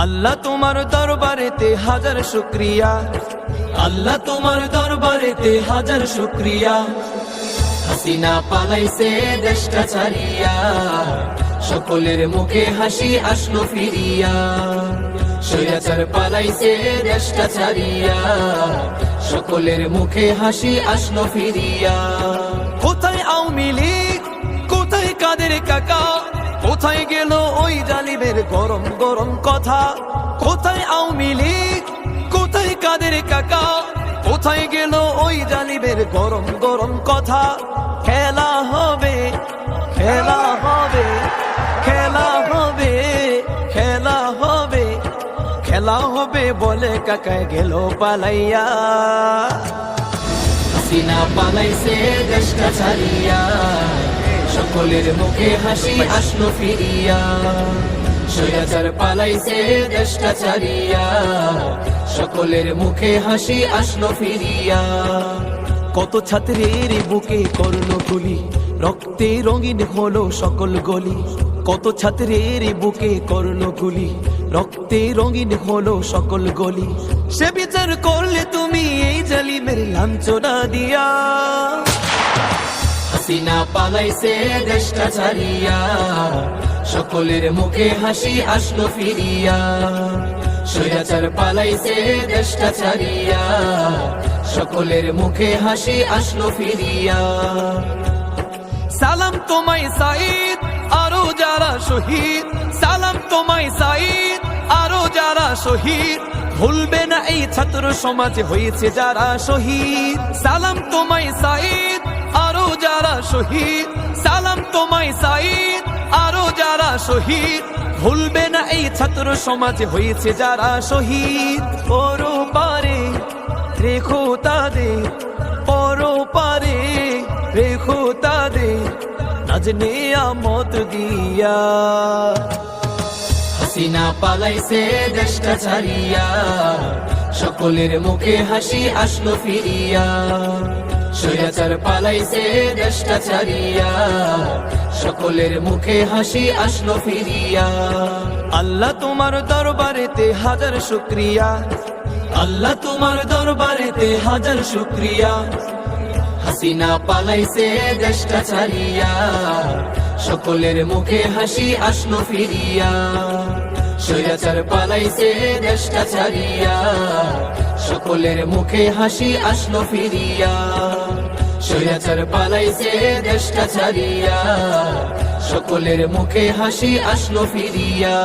আল্লাহ তোমার দরবারেতে হাজার শুকরিয়া, আল্লাহ তোমার দরবারেতে হাজার শুকরিয়া। হাসিনা পালাইছে দেশটা ছাড়িয়া, সকলের মুখে হাসি আসলো ফিরিয়া। স্বৈরাচার পালাইছে দেশটা ছাড়িয়া, সকলের মুখে হাসি আসলো ফিরিয়া। কোথায় আওয়ামী লীগ, কোথায় কাদের কাকা, কোথায় গেল ওই জালিমের গরম গরম কথা। কোথায় আওয়ামী লীগ, কোথায় কাদের কাকা, কোথায় গেল ওই জালিমের গরম গরম কথা। খেলা হবে, খেলা হবে, খেলা হবে, খেলা হবে, খেলা হবে বলে কাকায় গেল পালাইয়া। হাসিনা পালাইছে দেশটা ছাড়িয়া, সকলের মুখে হাসি আসলো ফিরিয়া। স্বৈরাচার পালাইছে দেশটা ছাড়িয়া, সকলের মুখে হাসি আসলো ফিরিয়া। কত ছাত্রের বুকে করলো গুলি, রক্তে রঙিন হলো সকল গলি। কত ছাত্রের বুকে করলো গুলি, রক্তে রঙিন হলো সকল গলি। সে বিচার করলে তুমি এই জালিমের লাঞ্ছনা দিয়া। হাসিনা পালাইছে দেশটা ছাড়িয়া, সকলের মুখে হাসি আসলো ফিরিয়া। স্বৈরাচার পালাইছে দেশটা ছাড়িয়া, সকলের মুখে হাসি আসলো ফিরিয়া। সালাম তোমায় সাঈদ, আরো যারা শহীদ, সালাম তোমায় সাঈদ, আরো যারা শহীদ। ভুলবে না এই ছাত্র সমাজে হয়েছে যারা শহীদ। সালাম তোমায় সাঈদ, আরো যারা শহীদ, সালাম তোমায় সাঈদ, আরো যারা শহীদ। ভুলবে না এই ছাত্র সমাজে হয়েছে যারা শহীদ। পরপারে রেখো তাদের, পরপারে রেখো তাদের, নাজ নিয়ামত দিয়া। হাসিনা পালাইছে দেশটা ছাড়িয়া, সকলের মুখে হাসি আসলো ফিরিয়া। স্বৈরাচার পালাইছে দেশটা ছাড়িয়া, সকলের মুখে হাসি আসলো ফিরিয়া। আল্লাহ তোমার দরবারেতে হাজার শুকরিয়া, আল্লাহ তোমার দরবারেতে হাজার শুকরিয়া। হাসিনা পালাইছে দেশটা ছাড়িয়া, সকলের মুখে হাসি আসলো ফিরিয়া। স্বৈরাচার পালাইছে দেশটা ছাড়িয়া, সকলের মুখে হাসি আসলো ফিরিয়া। স্বৈরাচার পালাইছে দেশটা ছাড়িয়া, সকলের মুখে হাসি আসলো ফিরিয়া।